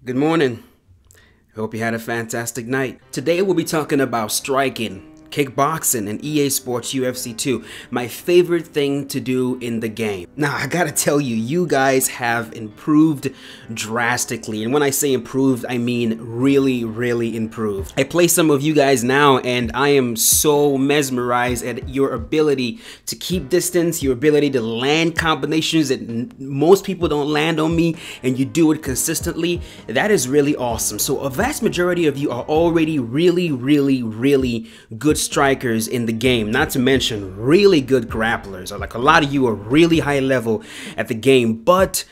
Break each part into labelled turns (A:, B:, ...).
A: Good morning. I hope you had a fantastic night. Today we'll be talking about striking, kickboxing, and EA Sports UFC 2, my favorite thing to do in the game. Now, I gotta tell you, you guys have improved drastically. And when I say improved, I mean really improved. I play some of you guys now, and I am so mesmerized at your ability to keep distance, your ability to land combinations that most people don't land on me, and you do it consistently. That is really awesome. So a vast majority of you are already really good strikers in the game, not to mention really good grapplers. Like, a lot of you are really high level at the game, but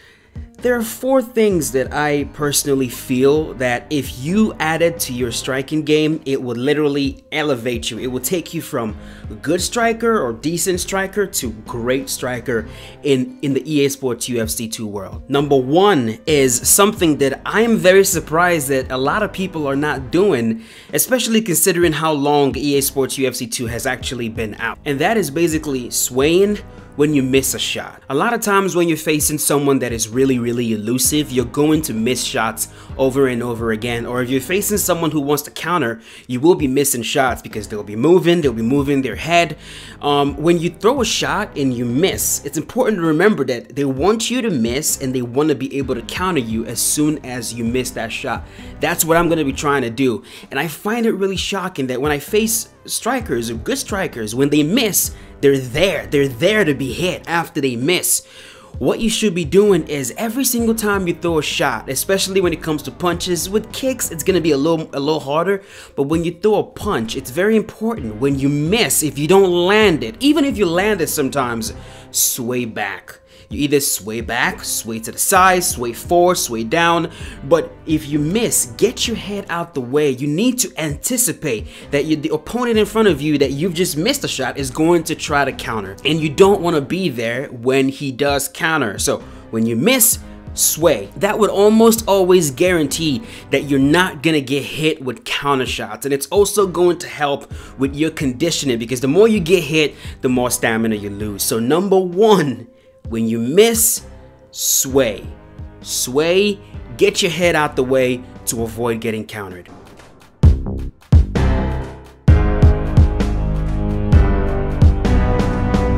A: there are four things that I personally feel that if you added to your striking game, it would literally elevate you. It will take you from a good striker or decent striker to great striker in the EA Sports UFC 2 world. Number one is something that I am very surprised that a lot of people are not doing, especially considering how long EA Sports UFC 2 has actually been out. And that is basically swaying when you miss a shot. A lot of times when you're facing someone that is really elusive, you're going to miss shots over and over again. Or if you're facing someone who wants to counter, you will be missing shots because they'll be moving their head. When you throw a shot and you miss, it's important to remember that they want you to miss and they want to be able to counter you as soon as you miss that shot. That's what I'm going to be trying to do. And I find it really shocking that when I face strikers or good strikers, when they miss, they're there to be hit after they miss. What you should be doing is every single time you throw a shot, especially when it comes to punches, with kicks it's gonna be a little harder, but when you throw a punch, it's very important. When you miss, if you don't land it, even if you land it sometimes, sway back. You either sway back, sway to the side, sway forward, sway down, but if you miss, get your head out the way. You need to anticipate that the opponent in front of you that you've just missed a shot is going to try to counter, and you don't want to be there when he does counter. So when you miss, sway. That would almost always guarantee that you're not gonna get hit with counter shots, and it's also going to help with your conditioning because the more you get hit, the more stamina you lose. So number one, when you miss, sway. Sway, get your head out the way to avoid getting countered.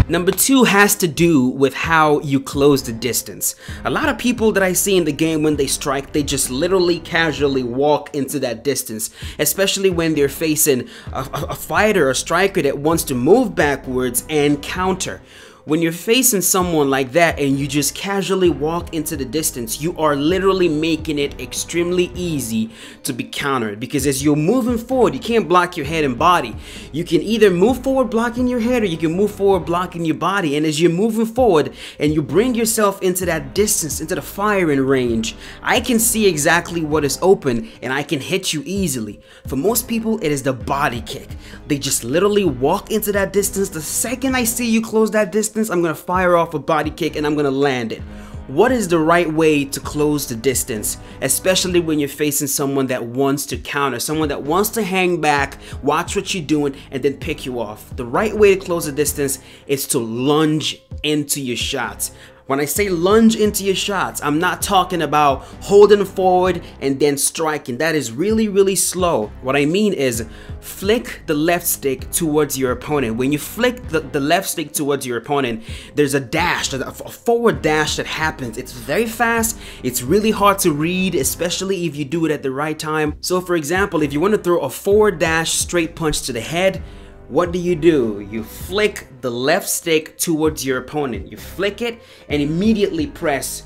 A: Number two has to do with how you close the distance. A lot of people that I see in the game, when they strike, they just literally casually walk into that distance, especially when they're facing a fighter or striker that wants to move backwards and counter. When you're facing someone like that and you just casually walk into the distance, you are literally making it extremely easy to be countered, because as you're moving forward, you can't block your head and body. You can either move forward blocking your head or you can move forward blocking your body. And as you're moving forward and you bring yourself into that distance, into the firing range, I can see exactly what is open and I can hit you easily. For most people, it is the body kick. They just literally walk into that distance. The second I see you close that distance, I'm gonna fire off a body kick and I'm gonna land it. What is the right way to close the distance, especially when you're facing someone that wants to counter, someone that wants to hang back, watch what you're doing, and then pick you off? The right way to close the distance is to lunge into your shots. When I say lunge into your shots, I'm not talking about holding forward and then striking. That is really slow. What I mean is flick the left stick towards your opponent. When you flick the left stick towards your opponent, there's a dash, a forward dash that happens. It's very fast. It's really hard to read, especially if you do it at the right time. So for example, if you want to throw a forward dash straight punch to the head, what do? You flick the left stick towards your opponent. You flick it and immediately press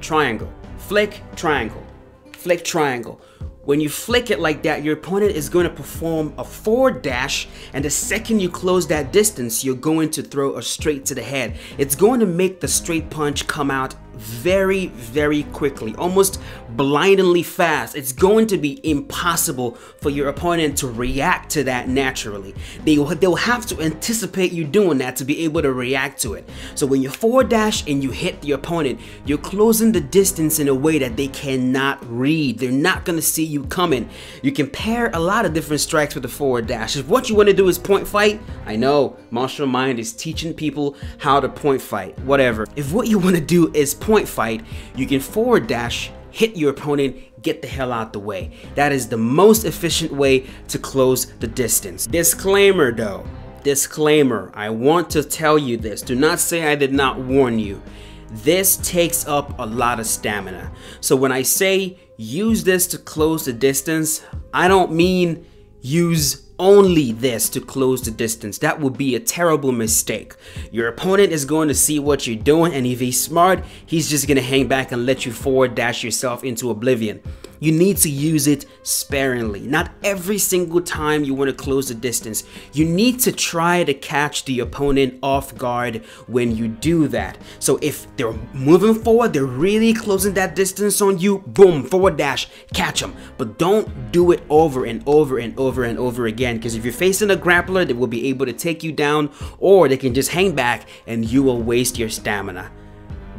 A: triangle. Flick, triangle. Flick, triangle. When you flick it like that, your opponent is going to perform a forward dash, and the second you close that distance, you're going to throw a straight to the head. It's going to make the straight punch come out very quickly, almost blindingly fast. It's going to be impossible for your opponent to react to that naturally. They'll have to anticipate you doing that to be able to react to it. So when you forward dash and you hit your opponent, you're closing the distance in a way that they cannot read. They're not going to see you coming. You can pair a lot of different strikes with the forward dash. If what you want to do is point fight, I know Martial Mind is teaching people how to point fight, whatever. If what you want to do is point fight, you can forward dash, hit your opponent, get the hell out the way. That is the most efficient way to close the distance. Disclaimer though, disclaimer, I want to tell you this. Do not say I did not warn you. This takes up a lot of stamina. So when I say use this to close the distance, I don't mean use only this to close the distance. That would be a terrible mistake. Your opponent is going to see what you're doing, and if he's smart, he's just going to hang back and let you forward dash yourself into oblivion. You need to use it sparingly. Not every single time you want to close the distance. You need to try to catch the opponent off guard when you do that. So if they're moving forward, they're really closing that distance on you, boom, forward dash, catch them. But don't do it over and over and over and over again, because if you're facing a grappler, they will be able to take you down, or they can just hang back and you will waste your stamina.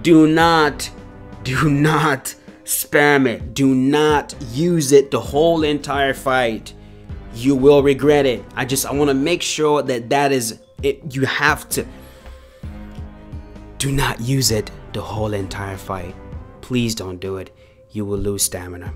A: Do not spam it. Do not use it the whole entire fight. You will regret it. I want to make sure that is it. You have to. Do not use it the whole entire fight. Please don't do it. You will lose stamina.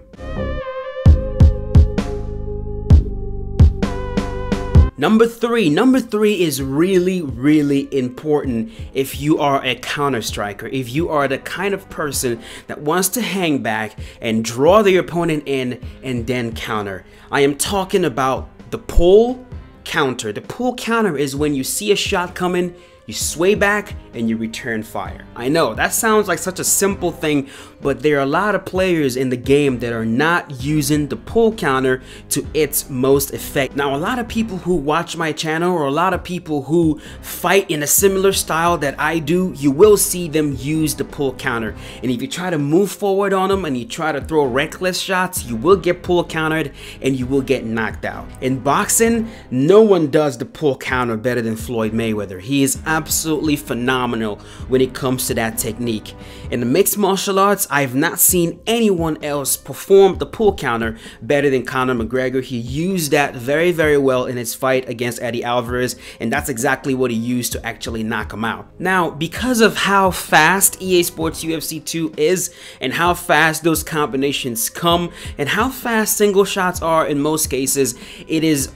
A: Number three is really important if you are a counter striker, if you are the kind of person that wants to hang back and draw the opponent in and then counter. I am talking about the pull counter. The pull counter is when you see a shot coming, you sway back and you return fire. I know that sounds like such a simple thing, but there are a lot of players in the game that are not using the pull counter to its most effect. Now, a lot of people who watch my channel, or a lot of people who fight in a similar style that I do, you will see them use the pull counter. And if you try to move forward on them and you try to throw reckless shots, you will get pull countered and you will get knocked out. In boxing, no one does the pull counter better than Floyd Mayweather. He is absolutely phenomenal when it comes to that technique. In the mixed martial arts, I've not seen anyone else perform the pull counter better than Conor McGregor. He used that very well in his fight against Eddie Alvarez, and that's exactly what he used to actually knock him out. Now, because of how fast EA Sports UFC 2 is, and how fast those combinations come, and how fast single shots are in most cases, it is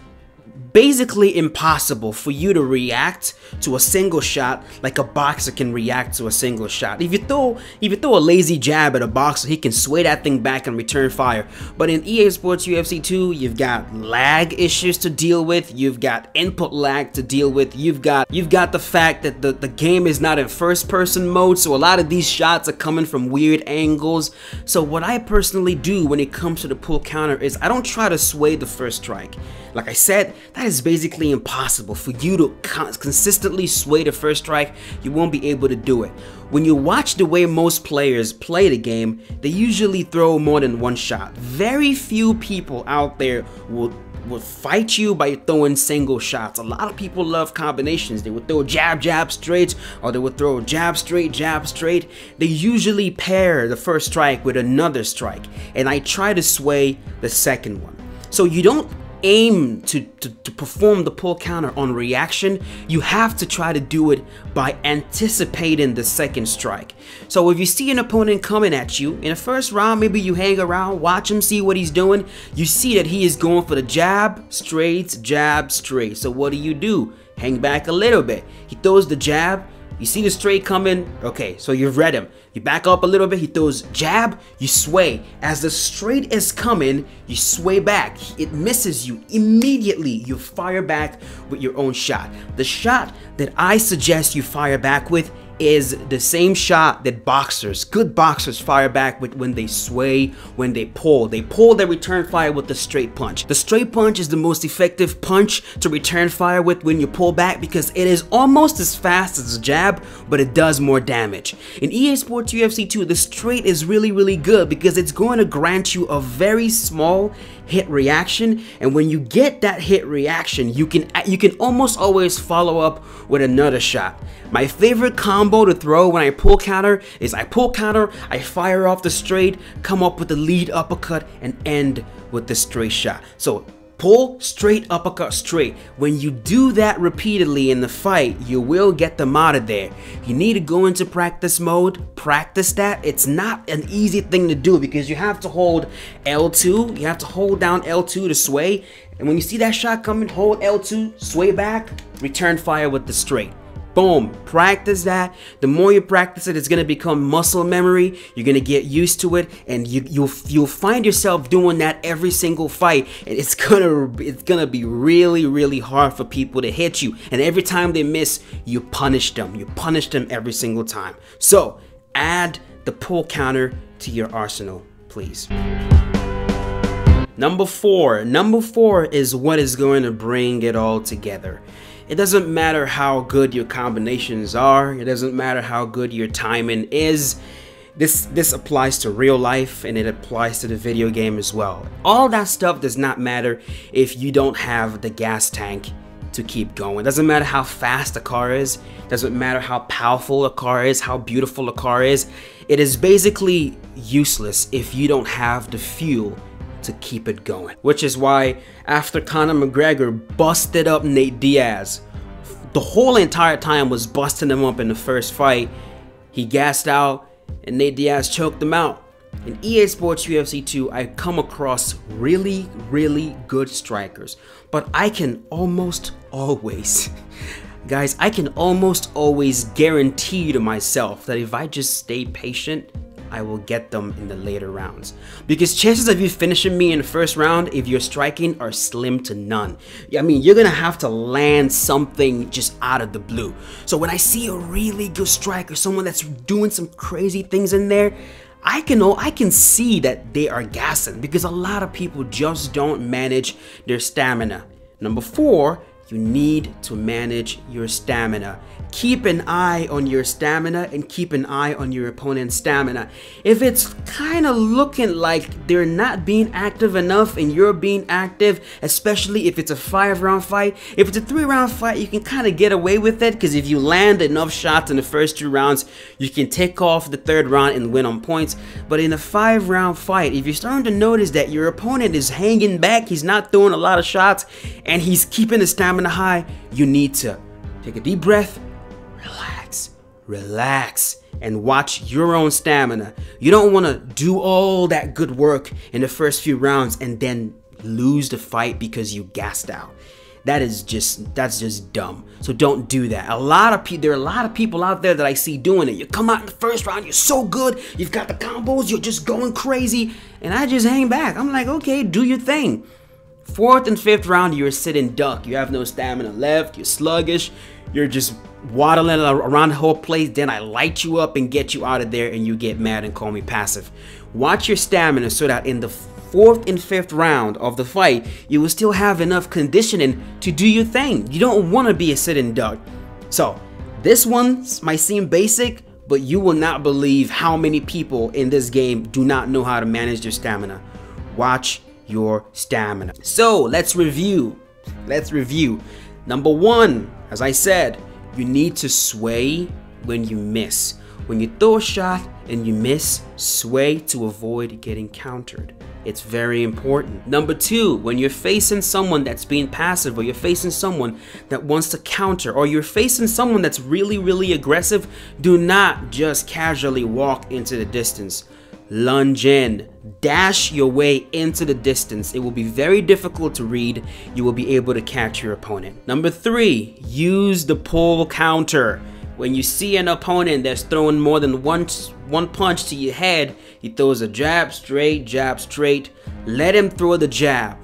A: basically impossible for you to react to a single shot like a boxer can react to a single shot. If you throw a lazy jab at a boxer, he can sway that thing back and return fire. But in EA Sports UFC 2, you've got lag issues to deal with, you've got input lag to deal with, you've got the fact that the game is not in first person mode, so a lot of these shots are coming from weird angles. So what I personally do when it comes to the pull counter is I don't try to sway the first strike. Like I said, that is basically impossible for you to consistently sway the first strike. You won't be able to do it. When you watch the way most players play the game, they usually throw more than one shot. Very few people out there will fight you by throwing single shots. A lot of people love combinations. They would throw jab, jab, straight, or they would throw jab, straight, jab, straight. They usually pair the first strike with another strike, and I try to sway the second one. So you don't aim to perform the pull counter on reaction. You have to try to do it by anticipating the second strike. So if you see an opponent coming at you in the first round, maybe you hang around, watch him, see what he's doing. You see that he is going for the jab, straight, jab, straight. So what do? Hang back a little bit. He throws the jab. You see the straight coming, okay, so you've read him. You back up a little bit, he throws jab, you sway. As the straight is coming, you sway back. It misses you immediately. You fire back with your own shot. The shot that I suggest you fire back with is the same shot that good boxers fire back with when they sway, when they pull. They return fire with the straight punch. The straight punch is the most effective punch to return fire with when you pull back, because it is almost as fast as a jab, but it does more damage. In EA Sports UFC 2, the straight is really good because it's going to grant you a very small hit reaction, and when you get that hit reaction, you can almost always follow up with another shot. My favorite combo to throw when I pull counter is I pull counter, I fire off the straight, come up with the lead uppercut, and end with the straight shot. So Pull, straight, uppercut, straight. When you do that repeatedly in the fight, you will get them out of there. You need to go into practice mode, practice that. It's not an easy thing to do because you have to hold L2, you have to hold down L2 to sway. And when you see that shot coming, hold L2, sway back, return fire with the straight. Boom, practice that. The more you practice it, it's gonna become muscle memory. You're gonna get used to it, and you'll find yourself doing that every single fight. And it's gonna be really hard for people to hit you. And every time they miss, you punish them. You punish them every single time. So add the pull counter to your arsenal, please. Number four is what is going to bring it all together. It doesn't matter how good your combinations are. It doesn't matter how good your timing is. This applies to real life, and it applies to the video game as well. All that stuff does not matter if you don't have the gas tank to keep going. It doesn't matter how fast a car is. It doesn't matter how powerful a car is, how beautiful a car is. It is basically useless if you don't have the fuel to keep it going. Which is why after Conor McGregor busted up Nate Diaz, the whole entire time was busting him up in the first fight, he gassed out and Nate Diaz choked him out. In EA Sports UFC 2, I come across really good strikers, but I can almost always guys, I can almost always guarantee to myself that if I just stay patient, I will get them in the later rounds. Because chances of you finishing me in the first round, if you're striking, are slim to none. I mean, you're gonna have to land something just out of the blue. So when I see a really good striker, someone that's doing some crazy things in there, I can see that they are gassing, because a lot of people just don't manage their stamina. Number 4, you need to manage your stamina. Keep an eye on your stamina and keep an eye on your opponent's stamina. If it's kind of looking like they're not being active enough and you're being active, especially if it's a 5-round fight, if it's a 3-round fight, you can kind of get away with it, because if you land enough shots in the first 2 rounds, you can take off the 3rd round and win on points. But in a 5-round fight, if you're starting to notice that your opponent is hanging back, he's not throwing a lot of shots, and he's keeping his stamina high, you need to take a deep breath, relax, and watch your own stamina. You don't want to do all that good work in the first few rounds and then lose the fight because you gassed out. That's just dumb. So don't do that. There are a lot of people out there that I see doing it. You come out in the first round, you're so good, you've got the combos, you're just going crazy, and I just hang back. I'm like, okay, do your thing. 4th and 5th round, you're a sitting duck. You have no stamina left, you're sluggish, you're just waddling around the whole place. Then I light you up and get you out of there, and you get mad and call me passive. Watch your stamina so that in the 4th and 5th round of the fight, you will still have enough conditioning to do your thing. You don't want to be a sitting duck. So this one might seem basic, but you will not believe how many people in this game do not know how to manage their stamina. Watch your stamina. So let's review. Number 1, as I said, you need to sway when you miss. When you throw a shot and you miss, sway to avoid getting countered. It's very important. Number 2, when you're facing someone that's being passive, or you're facing someone that wants to counter, or you're facing someone that's really aggressive, do not just casually walk into the distance. Lunge in, dash your way into the distance. It will be very difficult to read. You will be able to catch your opponent. Number 3, use the pull counter. When you see an opponent that's throwing more than one punch to your head, he throws a jab straight, let him throw the jab.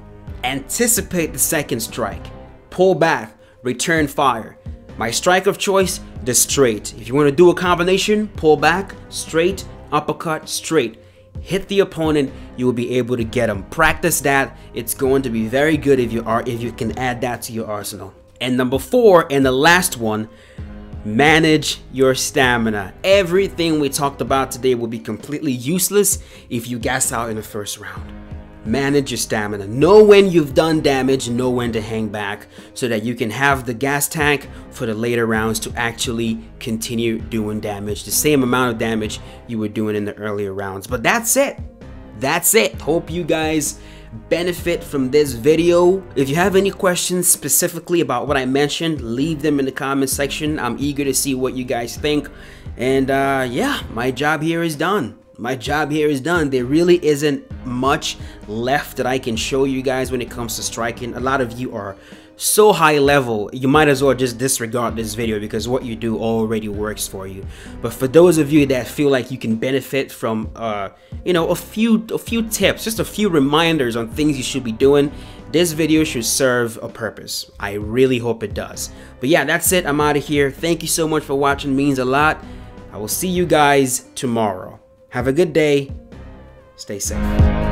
A: Anticipate the second strike. Pull back, return fire. My strike of choice, the straight. If you want to do a combination, pull back, straight, uppercut, straight. Hit the opponent, you will be able to get him. Practice that. It's going to be very good if you can add that to your arsenal. And number 4, and the last one, manage your stamina. Everything we talked about today will be completely useless if you gas out in the first round. Manage your stamina. Know when you've done damage, know when to hang back, so that you can have the gas tank for the later rounds to actually continue doing damage, the same amount of damage you were doing in the earlier rounds. But that's it. Hope you guys benefit from this video. If you have any questions specifically about what I mentioned, leave them in the comment section. I'm eager to see what you guys think. And yeah, my job here is done. My job here is done. There really isn't much left that I can show you guys when it comes to striking. A lot of you are so high level, you might as well just disregard this video because what you do already works for you. But for those of you that feel like you can benefit from you know, a few tips, just a few reminders on things you should be doing, this video should serve a purpose. I really hope it does. But yeah, that's it. I'm out of here. Thank you so much for watching. It means a lot. I will see you guys tomorrow. Have a good day. Stay safe.